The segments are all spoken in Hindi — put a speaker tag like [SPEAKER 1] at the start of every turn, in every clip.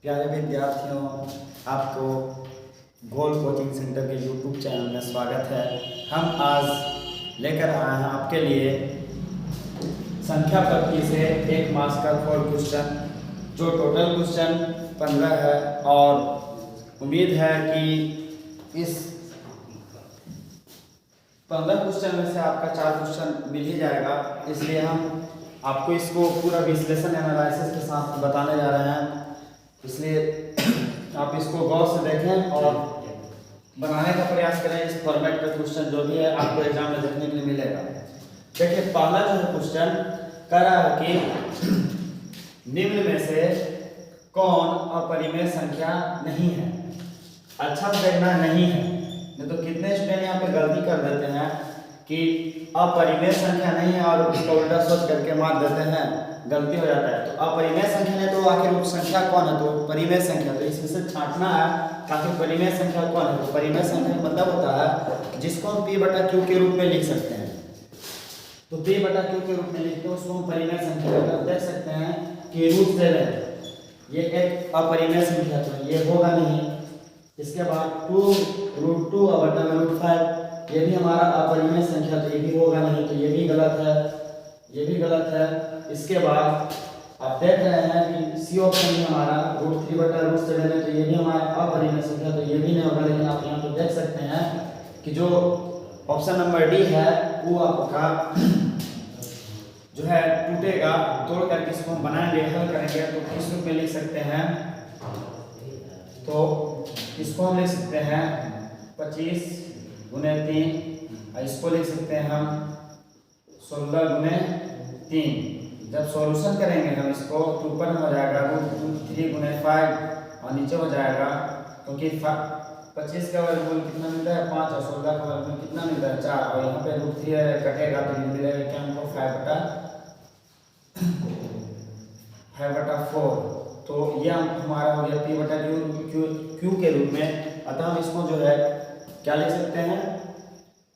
[SPEAKER 1] प्यारे विद्यार्थियों, आपको गोल कोचिंग सेंटर के यूट्यूब चैनल में स्वागत है। हम आज लेकर आए हैं आपके लिए संख्या पद्धति से एक मार्क्स का 4 क्वेश्चन, जो टोटल क्वेश्चन 15 है और उम्मीद है कि इस 15 क्वेश्चन में से आपका 4 क्वेश्चन मिल ही जाएगा। इसलिए हम आपको इसको पूरा विश्लेषण एनालिसिस के साथ बताने जा रहे हैं। इसलिए आप इसको गौर से देखें और बनाने का प्रयास करें। इस फॉर्मेट का क्वेश्चन जो भी है आपको एग्जाम में देखने के लिए मिलेगा। देखिए, पहला जो है क्वेश्चन कह रहा है कि निम्न में से कौन अपरिमेय संख्या नहीं है। अच्छा से देखना नहीं है, नहीं तो कितने स्टूडेंट यहाँ पे गलती कर देते हैं कि अपरिमेय संख्या नहीं है और उसका उल्टा सोच करके मार देते हैं, गलती हो जाता है। तो अपरिमेय संख्या नहीं तो आखिर वो संख्या कौन है, तो परिमेय संख्या। तो इसमें से छांटना है ताकि परिमेय संख्या कौन है। तो परिमेय संख्या का मतलब होता है जिसको हम p/q के रूप में लिख सकते हैं। तो p/q के रूप में लिखते हैं उसको हम परिमेय संख्या कहते हैं। देख सकते हैं कि √7 ये एक अपरिमेय संख्या, तो ये होगा नहीं। इसके बाद 2√2/√5 ये भी हमारा अपरिमेय संख्या, तो ये भी होगा नहीं, तो ये भी गलत है, ये भी गलत है। इसके बाद आप देख रहे हैं कि सी ऑप्शन में हमारा √3/√7 है, तो ये भी हमारा अपरिमेय संख्या, तो ये भी नहीं होगा। लेकिन आप यहाँ पे देख सकते हैं कि जो ऑप्शन नंबर डी है वो आपका जो है टूटेगा। तोड़ करके इसको हम बनाएंगे, हल करेंगे, तो किस रूप में लिख सकते हैं। तो इसको हम लिख सकते हैं 25 गुने 3, इसको लिख सकते हैं हम 16 गुने 3। जब सॉल्यूशन करेंगे हम इसको तो ऊपर में हो जाएगा √3 गुने 5 और नीचे हो जाएगा, क्योंकि 25 का वर्गमूल कितना मिलता है 5 और 16 का वर्गमूल कितना मिलता है 4, और यहाँ पे √3 कटेगा तो मिलेगा क्या हमको 5/4। तो यह हमारा हो गया p/q के रूप में। अतः हम इसको जो है क्या लिख सकते हैं,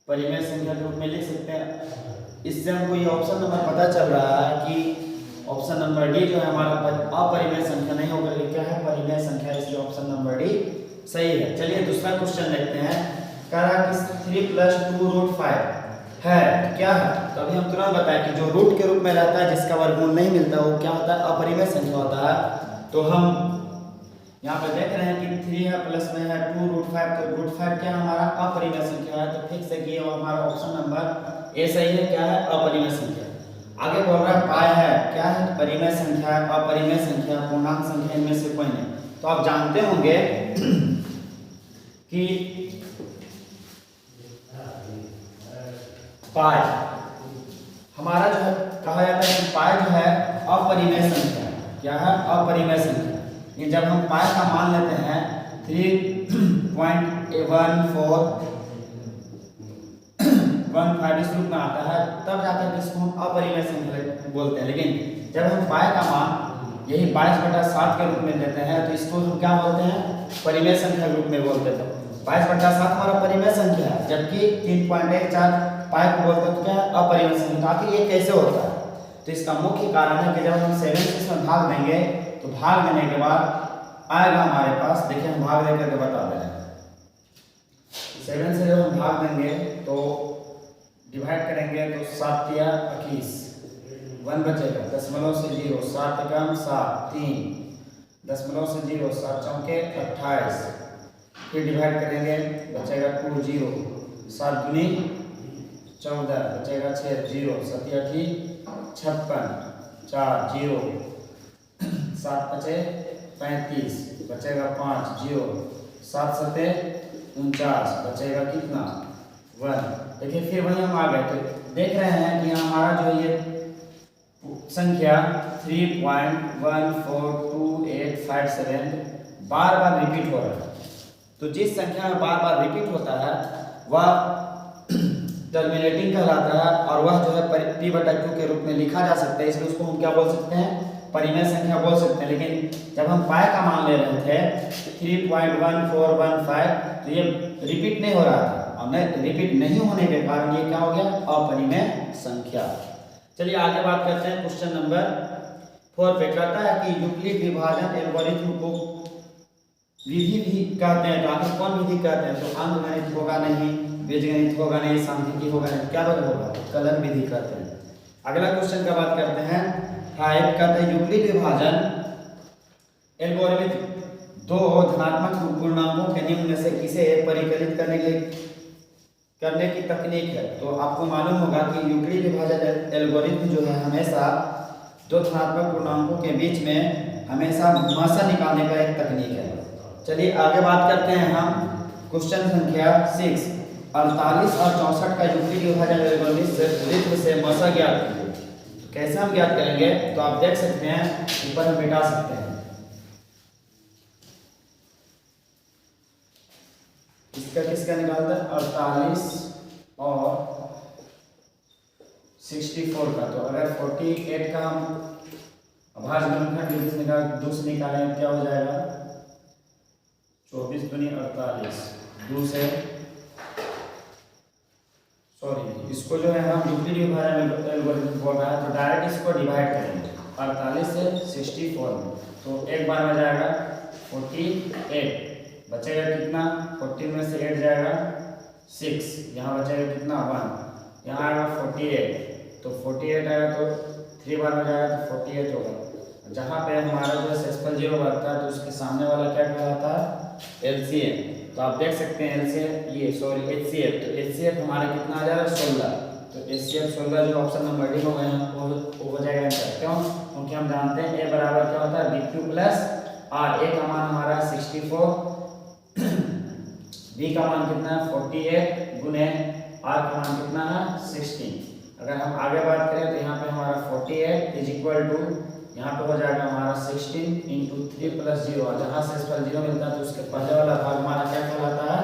[SPEAKER 1] परिमेय संख्या के रूप में लिख सकते हैं। इससे हमको ये ऑप्शन नंबर पता चल रहा है कि ऑप्शन नंबर डी जो है हमारा अपरिमेय संख्या नहीं होकर के क्या है, परिमेय संख्या। इसलिए ऑप्शन नंबर डी सही है। चलिए दूसरा क्वेश्चन देखते हैं। कह रहा है कि 3 + 2√5 है, तो क्या है। तो अभी हम तुरंत बताएं कि जो रूट के रूप में रहता है जिसका वर्गमूल नहीं मिलता वो क्या होता है, अपरिमेय संख्या होता है। तो हम यहाँ पे देख रहे हैं कि 3 है प्लस में है 2√5, तो √5 क्या हमारा अपरिमेय संख्या है। तो फिक्स है कि हमारा ऑप्शन नंबर ए सही है। क्या है, अपरिमेय संख्या। आगे बोल रहा है पाई है, क्या है, परिमेय संख्या, अपरिमेय संख्या, पूर्णांक संख्या, इनमें से कोई नहीं। तो आप जानते होंगे कि पाई हमारा जो है कहा जाता है कि पाई जो है अपरिमेय संख्या। क्या है, अपरिमेय संख्या। जब हम पाई का मान लेते हैं 3.1415 इस रूप में आता है, तब जाकर इसको हम अपरिमेय संख्या बोलते हैं। लेकिन जब हम पाई का मान यही 22/7 के रूप में लेते हैं तो इसको हम क्या बोलते हैं, परिमेय संख्या के रूप में बोलते हैं। 22/7 हमारा परिमेय संख्या है, जबकि 3.14 पाई को बोलते हैं तो क्या है, अपरिमेय संख्या। आखिर ये कैसे होता है, तो इसका मुख्य कारण है कि जब हम 7 से इसमें भाग देंगे तो भाग देने के बाद आएगा हमारे पास, देखिए हम भाग देकर के बता दे रहे हैं। 7 से जब हम भाग देंगे तो डिवाइड करेंगे तो 7 या 21, 1 बचेगा, दशमलव से 0, 7 कम 7, 3, दशमलव से 0, 7 चौके 28, फिर डिवाइड करेंगे बचेगा 2, 0, 7 दूनी 14, बचेगा 6, 0, 7 8 56, 4, 0, 7 बचे 35, बचेगा 5, 0, 7 7 49, बचेगा कितना 1। देखिए फिर वही हम आ गए, तो देख रहे हैं कि हमारा जो ये संख्या 3.142857 बार बार रिपीट हो रहा है। तो जिस संख्या में बार बार रिपीट होता है वह टर्मिनेटिंग कहलाता है, और वह जो है p/q के रूप में लिखा जा सकता है। इसलिए उसको हम क्या बोल सकते हैं, परिमेय संख्या बोल सकते हैं। लेकिन जब हम पाई का मान ले रहे थे 3.1415, तो ये रिपीट नहीं हो रहा था, और रिपीट नहीं होने के कारण ये क्या हो गया, अपरिमेय संख्या। चलिए आगे बात करते हैं क्वेश्चन नंबर 4 पे कहता है कि यूक्लिड विभाजन एल्गोरिथम को विधि भी कहते हैं। तो आखिर कौन विधि कहते हैं? तो अंकगणित होगा नहीं, बीजगणित होगा नहीं, सांख्यिकी होगा नहीं, क्या बदल होगा? कलन विधि कहते हैं। अगला क्वेश्चन का बात करते हैं 5 कहते हैं यूक्लिड विभाजन एल्गोरिथम दो धनात्मक पूर्णांकों के निम्न में से किसे परिकलित करने की तकनीक है। तो आपको मालूम होगा कि यूक्लिड विभाजन एल्गोरिथम जो है हमेशा दो धनात्मक पूर्णांकों के बीच में हमेशा मासा निकालने का एक तकनीक है। चलिए आगे बात करते हैं हम क्वेश्चन संख्या 6 48 और 64 का यूक्लिड विभाजन एल्गोरिथम से मासा ज्ञात कीजिए। तो कैसे हम ज्ञात करेंगे? तो आप देख सकते हैं ऊपर हम मिटा सकते हैं। इसका किसका निकालता है? 48 और 64 का। तो अगर 48 का हम अभाज्य गुणनखंड दूर से निकालें क्या हो जाएगा? 24 दूनी 48 2 से सॉरी इसको जो है हम यूक्लिड विभाजन एल्गोरिथम बोल रहा है तो डायरेक्ट इसको डिवाइड करेंगे 48 से 64 में। तो एक बार में जाएगा 48 बचेगा कितना? 14 में से 8 जाएगा 6, यहाँ बचेगा कितना? 1, यहाँ आएगा 48। तो 48 आएगा तो 3 बार में जाएगा तो 48 होगा। जहाँ पे हमारा जो सेक्सफल 0 बनता है तो उसके सामने वाला क्या कहलाता है? एलसीएम। तो आप देख सकते हैं एलसीएम ये सॉरी एचसीएफ। तो एचसीएफ हमारा कितना आ जाएगा? 16। तो एचसीएफ 16 जो ऑप्शन नंबर डी होगा यहाँ वो हो जाएगा आंसर। क्यों? क्योंकि हम जानते हैं ए बराबर क्या होता है? BQ plus are. ए का मान हमारा 64, बी का मान कितना है? 48 गुने आर का मान कितना है? 16। अगर हम आगे बात करें तो यहाँ पे हमारा 48 इज इक्वल टू यहाँ पे हो जाएगा हमारा 16 इंटू 3 प्लस 0। जहाँ से इस पर 0 मिलता है तो उसके पहले वाला भाग हमारा क्या कहलाता है?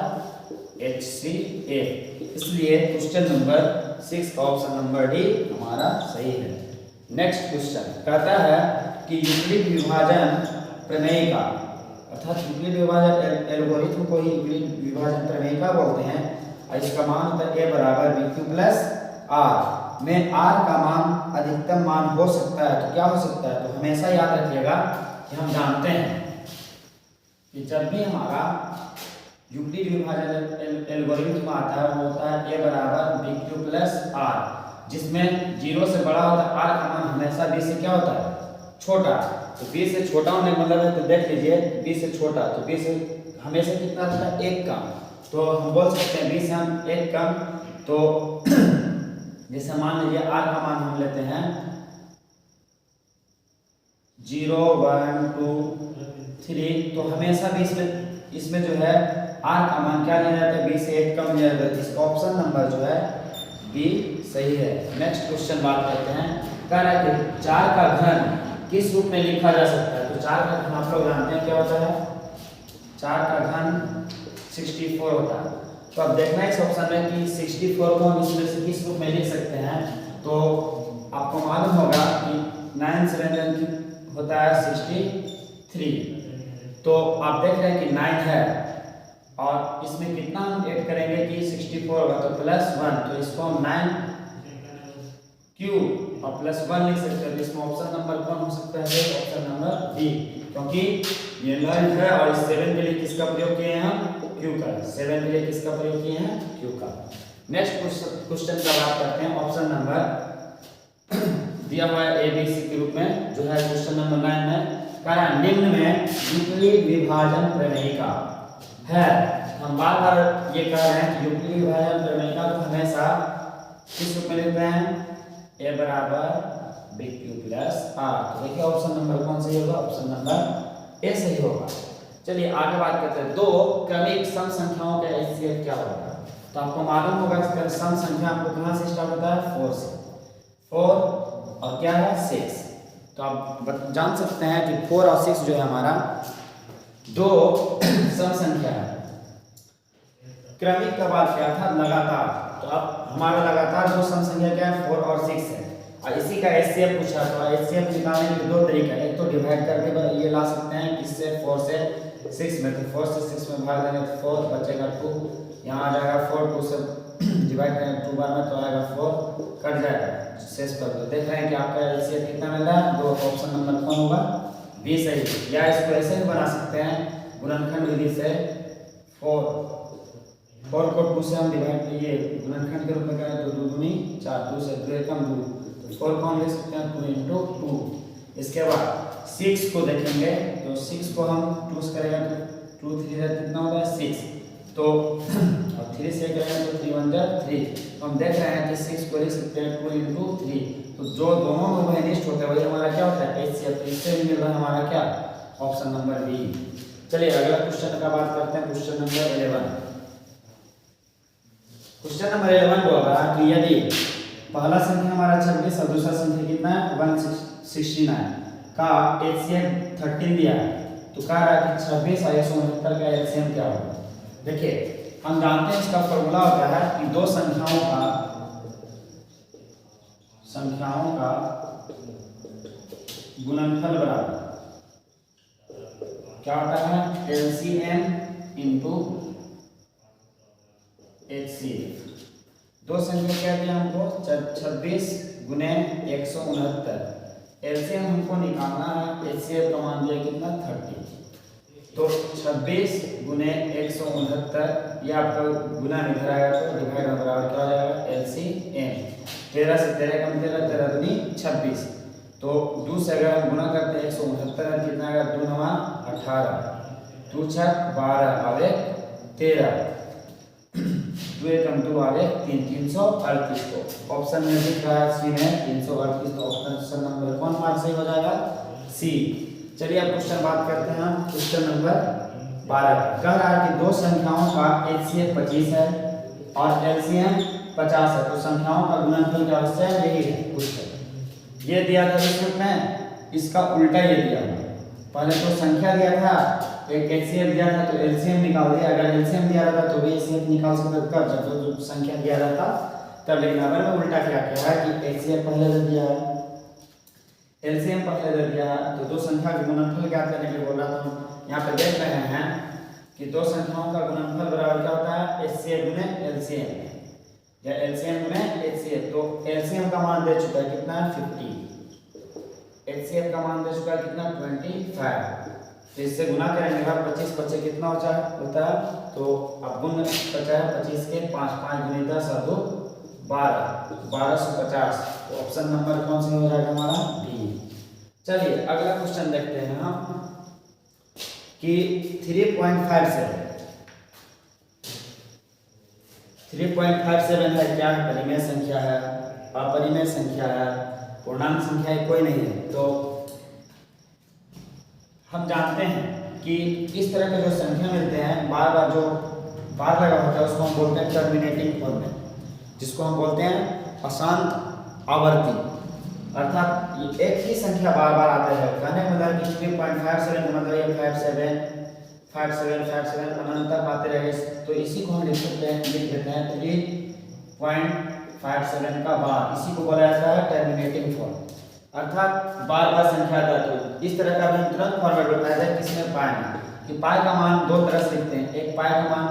[SPEAKER 1] HCF। इसलिए क्वेश्चन नंबर 6 का ऑप्शन नंबर डी हमारा सही है। नेक्स्ट क्वेश्चन कहता है कि यूक्लिड विभाजन प्रमेय का अर्थात यूक्लिड विभाजन एल्गोरिथम को ही यूक्लिड विभाजन प्रमेय का बोलते हैं और इसका मान होता है ए बराबर BQ प्लस आर में आर का मान अधिकतम मान हो सकता है। तो क्या हो सकता है? तो हमेशा याद रखिएगा कि हम जानते हैं कि जब भी हमारा यूक्लिड विभाजन एल्गोरिथम आता है वो होता है ए बराबर BQ प्लस आर, जिसमें 0 से बड़ा होता है आर का मान हमेशा b से क्या होता है? छोटा। तो b से छोटा होने का मतलब है तो देख लीजिए b से छोटा तो b से हमेशा कितना होता है? 1 कम। तो हम बोल सकते हैं b से हम 1 कम। तो जैसे मान लीजिए r का मान हम लेते हैं 0 1 2 3। तो हमेशा b इसमें जो है r का मान क्या लिया जाता है? b से 1 कम लिया जाता है। इसका ऑप्शन नंबर जो है b सही है। नेक्स्ट क्वेश्चन बात करते हैं। कह रहा है कि 4 का घन किस रूप में लिखा जा सकता है? तो 4 का घन आप लोग जानते हैं क्या होता है? 4 का घन 64 होता है। तो अब देखना है इस ऑप्शन में कि 64 को हम इसमें से किस रूप में लिख सकते हैं। तो आपको मालूम होगा कि 9 7 होता है 63। तो आप देख रहे हैं कि 9 है और इसमें कितना हम ऐड करेंगे कि 64 होगा तो प्लस 1। तो इसको हम 9 क्यूब और प्लस 1 लिख सकते हैं। तो इसमें ऑप्शन नंबर कौन हो सकता है? ऑप्शन नंबर डी, क्योंकि ये 9 है और इस 7 के लिए किसका प्रयोग किए हैं हम? क्यू का। 7 के लिए किसका प्रयोग किए हैं? क्यू का। नेक्स्ट क्वेश्चन का बात करते हैं। ऑप्शन नंबर दिया हुआ है ABC के रूप में जो है क्वेश्चन नंबर 9 में कहा निम्न में यूक्लिड विभाजन प्रमेय का है। हम बार बार ये कह रहे हैं कि यूक्लिड विभाजन प्रमेय का तो हमेशा किस रूप में लिखते हैं? ए बराबर BQ प्लस आर। तो देखिए ऑप्शन नंबर कौन सही होगा? ऑप्शन नंबर ए सही होगा। चलिए आगे बात करते हैं। 2 क्रमिक सम संख्याओं का HCF क्या होगा? तो आपको मालूम होगा कि सम संख्या आपको कहां से स्टार्ट होता है? 4 से। 4 और क्या है? 6। तो आप जान सकते हैं कि 4 और 6 जो है हमारा 2 सम संख्या है। क्रमिक का बात क्या था? लगातार। तो अब हमारा लगातार 2 सम संख्या क्या है? 4 और 6 है और इसी का HCF पूछा। तो HCF निकालने के 2 तरीका है। एक तो डिवाइड करके ये ला सकते हैं इससे 4 से 6 में। तो 4 से 6 में भाग देंगे तो 4 बचेगा 2, यहाँ आ जाएगा 4 2 से डिवाइड करें 2 बार में तो आएगा 4, कट जाएगा शेष पर। तो देख रहे हैं कि आपका एलसीएम कितना मिल रहा है, दो। ऑप्शन नंबर कौन होगा, बी सही। या इसको ऐसे भी बना सकते हैं गुणनखंड विधि से, 4 को 2 से हम डिवाइड, ये गुणनखंड के रूप में करें तो 2 दूनी 4, 2 से 2 एकम 2, तो 4 को हम लिख सकते हैं 2 into 2। इसके बाद 6 को देखेंगे तो 6 को हम 2 से करेंगे तो 2 3 कितना होगा 6, तो अब 3 से करेंगे तो 3 1 जा 3। हम देख रहे हैं कि 6 को लिख सकते हैं 2 into 3, तो जो दोनों में वही होता है वही हमारा क्या होता है एचसीएफ। इससे भी मिल रहा है हमारा क्या, ऑप्शन नंबर बी। चलिए अगला क्वेश्चन का बात करते हैं, क्वेश्चन नंबर 11। क्वेश्चन नंबर 11 बोल रहा है कि यदि पहला संख्या हमारा 26 और दूसरा संख्या कितना है 169 का एचसीएफ 13 दिया है, तो कह रहा है कि 26 और 169 का एचसीएम क्या होगा। देखिए हम जानते हैं इसका फॉर्मूला होता है कि दो संख्याओं का गुणनफल बराबर क्या होता है एलसीएम इनटू एचसीएफ। दो संख्या क्या दिया हमको 26 गुने 169, एलसीएम हमको निकालना है, एचसीएफ का मान दिया कितना 30, तो 26 गुने 169 ये आपका गुना इधर आएगा तो डिवाइड में बराबर क्या हो जाएगा एलसीएम। 13 से 13 कम 13, 13 दूनी 26, तो 2 से अगर हम गुना करते हैं 169 कितना आएगा 2 9 18, 2 6 12 आवे 13, 2 1 2 आवे 3, 338। को ऑप्शन में दिख रहा है सी में 338, तो ऑप्शन नंबर कौन हमारा सही हो जाएगा सी। चलिए अब क्वेश्चन बात करते हैं हम, क्वेश्चन नंबर 12 कह रहा है कि दो संख्याओं का एचसीएफ 25 है और एलसीएम 50 है, तो संख्याओं का गुणनफल क्या होता है यही है क्वेश्चन। ये दिया था इस में, इसका उल्टा ये दिया हुआ। पहले तो संख्या दिया था, एक एचसीएफ दिया था तो एलसीएम निकाल दिया, अगर एलसीएम दिया रहता तो भी एचसीएफ निकाल सकते कब, जब तो संख्या दिया रहता तब। लेकिन अगर में उल्टा क्या किया है कि एचसीएफ पहले दे दिया है, एलसीएम पहले दे दिया है, तो दो संख्या के गुणनफल ज्ञात करने के लिए बोल रहा था। यहाँ पे देख रहे हैं कि दो संख्याओं का गुणनफल बराबर क्या होता है एचसीएफ गुने एलसीएम या एलसीएम गुने एचसीएफ। तो एलसीएम का मान दे चुका है कितना 50, एचसीएफ का मान दे चुका है कितना 25, तो इससे गुना करेंगे 25 25 कितना होता है, तो अब गुण 25 के 5 5 गुने 10 और 2 12, 1250। तो ऑप्शन नंबर कौन सा हो जाएगा हमारा बी। चलिए अगला क्वेश्चन देखते हैं हम कि 3.57 है क्या है, परिमेय संख्या है, अपरिमेय संख्या है, पूर्णांक संख्या है, कोई नहीं है। तो हम जानते हैं कि इस तरह के जो संख्या मिलते हैं बार बार जो बार लगा होता है उसको हम बोलते हैं टर्मिनेटिंग फॉर्मेट, जिसको हम बोलते हैं अशांत आवर्ती, अर्थात एक ही संख्या बार बार आते हैं। कहने का मतलब कि 3.57 मतलब ये 57 57 57 अनंत आते रहेंगे, तो इसी को हम लिख लेते हैं 3.57 का बार, इसी को बोला जाता है टर्मिनेटिंग फॉर्म, अर्थात बार बार संख्या आता है। तो इस तरह का भी तुरंत फॉर्मेट बताया जाए किसमें पाई कि पाई का मान दो तरह से लिखते हैं, एक पाई का मान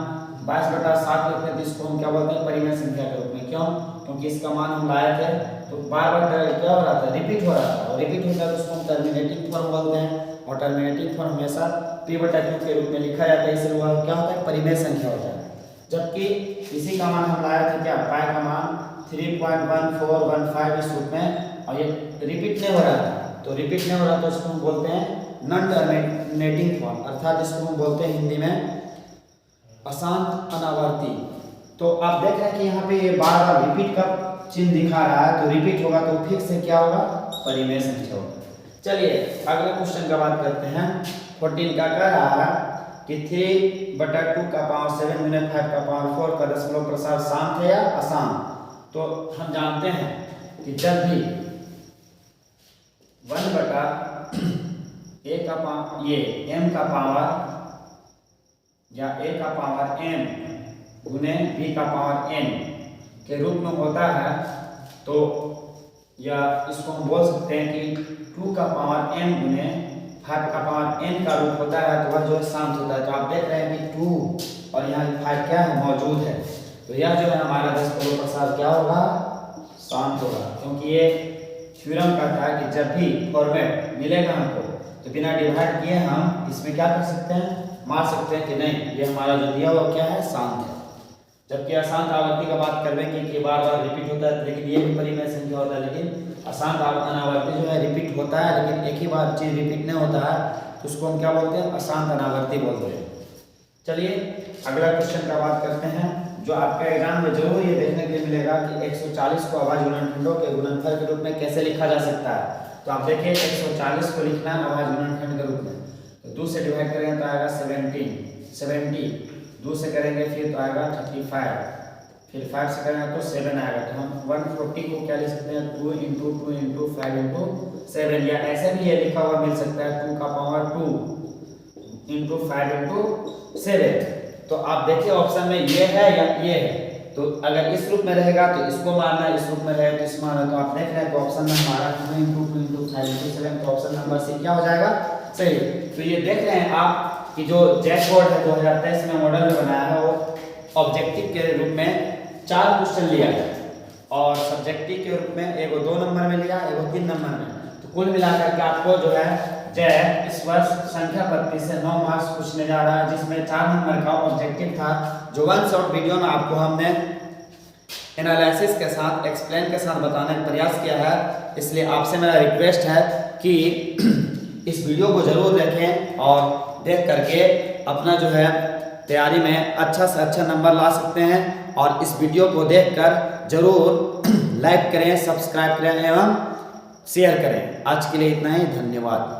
[SPEAKER 1] 22/7 लिखते हैं, जिसको हम क्या बोलते हैं परिमेय संख्या के रूप में। क्यों? क्योंकि इसका मान हम लाए थे तो बार बार क्या हो रहा था रिपीट हो रहा था, और रिपीट होता है तो उसको हम टर्मिनेटिंग फॉर्म बोलते हैं, और टर्मिनेटिंग फॉर्म हमेशा p/q के रूप में लिखा जाता है, इसलिए वह क्या होता है परिमेय संख्या होता है। जबकि इसी का मान हम लाए थे क्या पाई का मान 3.1415 इस रूप में, और ये रिपीट नहीं हो रहा था, तो रिपीट नहीं हो रहा तो इसको हम बोलते हैं नॉन टर्मिनेटिंग फॉर्म, अर्थात इसको हम बोलते हैं हिंदी में अशांत अनावर्ती। तो आप देख रहे हैं कि यहाँ पे ये बार बार रिपीट का चिन्ह दिखा रहा है, तो रिपीट होगा तो फिर से क्या होगा परिमेय संख्या होगा। चलिए अगला क्वेश्चन का बात करते हैं। 14 का कह रहा है कि 3/2 का पावर 7 गुने 5 का पावर 4 का दशमलव प्रसार शांत है या अशांत। तो हम जानते हैं कि जब भी 1/a का पावर ये m का पावर या a का पावर m गुने b का पावर n के रूप में होता है, तो या इसको हम बोल सकते हैं कि 2 का पावर m गुने 5 का पावर n का रूप होता है, तो वह जो है शांत होता है। तो आप देख रहे हैं कि 2 और यहाँ 5 क्या है मौजूद है, तो यह जो है हमारा 10 करोड़ प्रसाद क्या होगा, शांत होगा, क्योंकि ये थ्योरम कहता है कि जब भी फॉर्मेट मिलेगा हमको तो बिना डिवाइड किए हम इसमें क्या कर सकते हैं, मान सकते हैं कि नहीं ये हमारा जो दिया हुआ क्या है, शांत है। जबकि अशांत आवर्ती का बात करेंगे कि बार बार रिपीट होता है, लेकिन ये भी परिमेय संख्या होता है, लेकिन अशांत अनावर्ती जो है रिपीट होता है, लेकिन एक ही बार चीज रिपीट नहीं होता है, तो उसको हम क्या बोलते हैं, अशांत अनावर्ती बोलते हैं। चलिए अगला क्वेश्चन का बात करते हैं, जो आपके एग्जाम में जरूर ये देखने के लिए मिलेगा कि 140 को अभाज्य गुणनखंडों के गुणनफल के रूप में कैसे लिखा जा सकता है। तो आप देखिए 140 को लिखना है अभाज्य गुणनखंड के रूप में, तो 2 से डिवाइड करेंगे तो आएगा 70, 2 से करेंगे फिर तो आएगा 35, फिर 5 से करेंगे तो 7 आएगा। तो हम 140 को क्या लिख सकते हैं, 2 × 2 × 5 × 7, या ऐसे भी ये लिखा हुआ मिल सकता है 2 का पावर 2 × 5 × 7। तो आप देखिए ऑप्शन में ये है या ये है, तो अगर इस रूप में रहेगा तो इसको मानना है, इस रूप में रहे तो इस मानना। तो आप देख रहे हैं तो ऑप्शन में हमारा 2 × 2 × 5 × 7, तो ऑप्शन नंबर सी क्या हो जाएगा, सही। तो ये देख रहे हैं आप कि जो जैक बोर्ड है 2023 में मॉडल में बनाया है, वो ऑब्जेक्टिव के रूप में 4 क्वेश्चन लिया है और सब्जेक्टिव के रूप में एगो 2 नंबर में लिया, एगो 3 नंबर में। तो कुल मिलाकर के आपको जो है जैक इस वर्ष संख्या पद्धति से 9 मार्क्स पूछने जा रहा है, जिसमें 4 नंबर का ऑब्जेक्टिव था, जो 1 शॉर्ट वीडियो में आपको हमने एनालिसिस के साथ, एक्सप्लेन के साथ बताने का प्रयास किया है। इसलिए आपसे मेरा रिक्वेस्ट है कि इस वीडियो को जरूर देखें और देख करके अपना जो है तैयारी में अच्छा से अच्छा नंबर ला सकते हैं। और इस वीडियो को देखकर जरूर लाइक करें, सब्सक्राइब करें एवं शेयर करें। आज के लिए इतना ही, धन्यवाद।